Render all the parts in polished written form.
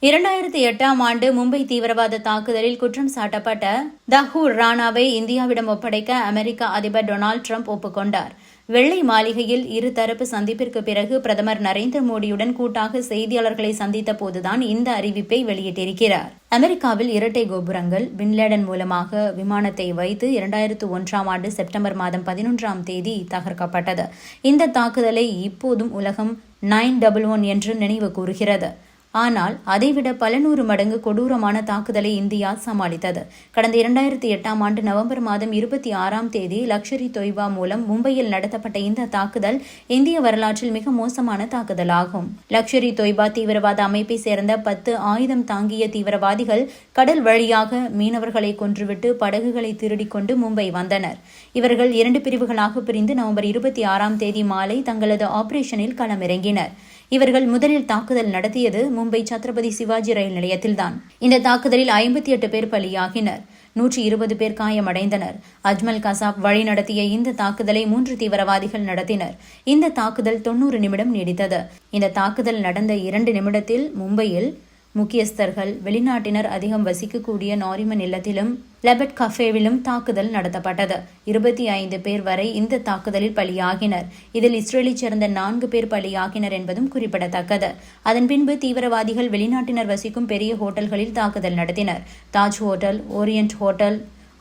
2008ஆம் ஆண்டு மும்பை தீவிரவாத தாக்குதலில் குற்றம் சாட்டப்பட்ட தஹூர் ராணாவை இந்தியாவிடம் ஒப்படைக்க அமெரிக்க அதிபர் டொனால்டு டிரம்ப் ஒப்புக்கொண்டார். வெள்ளை மாளிகையில் இருதரப்பு சந்திப்பிற்கு பிறகு பிரதமர் நரேந்திர மோடியுடன் கூட்டாக செய்தியாளர்களை சந்தித்த போதுதான் இந்த அறிவிப்பை வெளியிட்டிருக்கிறார். அமெரிக்காவில் இரட்டை கோபுரங்கள் பின்லேடன் மூலமாக விமானத்தை வைத்து 2001ஆம் ஆண்டு செப்டம்பர் மாதம் 11ஆம் தேதி தகர்க்கப்பட்டது. இந்த தாக்குதலை இப்போதும் உலகம் 9/11 என்று நினைவு கூறுகிறது. ஆனால் அதைவிட பல நூறு மடங்கு கொடூரமான தாக்குதலை இந்தியா சமாளித்தது. கடந்த 2008ஆம் ஆண்டு நவம்பர் மாதம் 26ஆம் தேதி லக்ஷர்-இ தொய்பா மூலம் மும்பையில் நடத்தப்பட்ட இந்த தாக்குதல் இந்திய வரலாற்றில் மிக மோசமான தாக்குதலாகும். லக்ஷர்-இ தொய்பா தீவிரவாத அமைப்பை சேர்ந்த 10 ஆயுதம் தாங்கிய தீவிரவாதிகள் கடல் வழியாக மீனவர்களை கொன்றுவிட்டு படகுகளை திருடிக் கொண்டு மும்பை வந்தனர். இவர்கள் 2 பிரிவுகளாக பிரிந்து நவம்பர் 26ஆம் தேதி மாலை தங்களது ஆபரேஷனில் களமிறங்கினர். இவர்கள் முதலில் தாக்குதல் நடத்தியது மும்பை சத்ரபதி சிவாஜி ரயில் நிலையத்தில்தான். இந்த தாக்குதலில் 58 பேர் பலியாகினர். 120 பேர் காயமடைந்தனர். அஜ்மல் கசாப் வழிநடத்திய இந்த தாக்குதலை 3 தீவிரவாதிகள் நடத்தினர். இந்த தாக்குதல் 90 நிமிடம் நீடித்தது. இந்த தாக்குதல் நடந்த 2 நிமிடத்தில் மும்பையில் முக்கியஸ்தர்கள், வெளிநாட்டினர் அதிகம் வசிக்கக்கூடிய நாரிமன் இல்லத்திலும் லெபட் கஃபேவிலும் தாக்குதல் நடத்தப்பட்டது. 25 பேர் வரை இந்த தாக்குதலில் பலியாகினர். இதில் இஸ்ரேலைச் சேர்ந்த 4 பேர் பலியாகினர் என்பதும் குறிப்பிடத்தக்கது. அதன் பின்பு தீவிரவாதிகள் வெளிநாட்டினர் வசிக்கும் பெரிய ஹோட்டல்களில் தாக்குதல் நடத்தினர். தாஜ் ஹோட்டல், ஓரியன்ட் ஹோட்டல்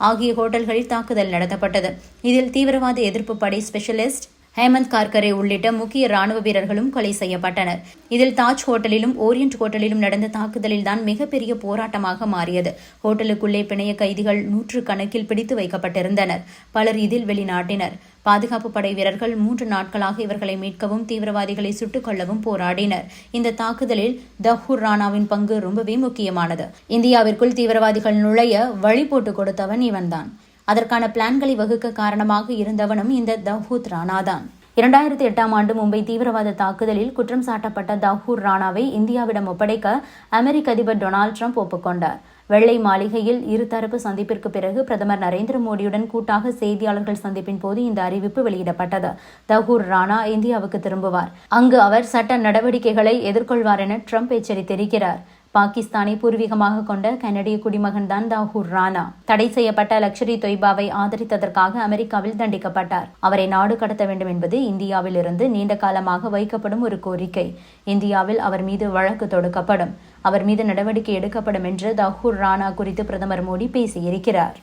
ஆகிய ஹோட்டல்களில் தாக்குதல் நடத்தப்பட்டது. இதில் தீவிரவாத எதிர்ப்பு படை ஸ்பெஷலிஸ்ட் ஹேமந்த் கார்கரே உள்ளிட்ட முக்கிய ராணுவ வீரர்களும் கொலை செய்யப்பட்டனர். இதில் தாஜ் ஹோட்டலிலும் ஓரியன்ட் ஹோட்டலிலும் நடந்த தாக்குதலில்தான் மிகப்பெரிய போராட்டமாக மாறியது. ஹோட்டலுக்குள்ளே பிணைய கைதிகள் 100 கணக்கில் பிடித்து வைக்கப்பட்டிருந்தனர். பலர் இதில் வெளிநாட்டினர். பாதுகாப்பு படை வீரர்கள் 3 நாட்களாக இவர்களை மீட்கவும் தீவிரவாதிகளை சுட்டுக் கொல்லவும் போராடினர். இந்த தாக்குதலில் தஹூர் ராணாவின் பங்கு ரொம்பவே முக்கியமானது. இந்தியாவிற்குள் தீவிரவாதிகள் நுழைய வழி போட்டு கொடுத்தவன் இவன்தான். அதற்கான பிளான்களை வகுக்க காரணமாக இருந்தவனும் இந்த தஹூர் ராணாதான். 2008ஆம் ஆண்டு மும்பை தீவிரவாத தாக்குதலில் குற்றம் சாட்டப்பட்ட தஹூர் ராணாவை இந்தியாவிடம் ஒப்படைக்க அமெரிக்க அதிபர் டொனால்டு டிரம்ப் ஒப்புக்கொண்டார். வெள்ளை மாளிகையில் இருதரப்பு சந்திப்பிற்கு பிறகு பிரதமர் நரேந்திர மோடியுடன் கூட்டாக செய்தியாளர்கள் சந்திப்பின் போது இந்த அறிவிப்பு வெளியிடப்பட்டது. தஹூர் ராணா இந்தியாவுக்கு திரும்புவார். அங்கு அவர் சட்ட நடவடிக்கைகளை எதிர்கொள்வார் என டிரம்ப் எச்சரித்திருக்கிறார். பாகிஸ்தானை பூர்வீகமாக கொண்ட கனடிய குடிமகன் தான் தஹூர் ராணா. தடை செய்யப்பட்ட லக்ஷர்-இ தொய்பாவை ஆதரித்ததற்காக அமெரிக்காவில் தண்டிக்கப்பட்டார். அவரை நாடு கடத்த வேண்டும் என்பது இந்தியாவில் இருந்து நீண்ட காலமாக வைக்கப்படும் ஒரு கோரிக்கை. இந்தியாவில் அவர் மீது வழக்கு தொடுக்கப்படும். அவர் மீது நடவடிக்கை எடுக்கப்படும் என்று தஹூர் ராணா குறித்து பிரதமர் மோடி பேசியிருக்கிறார்.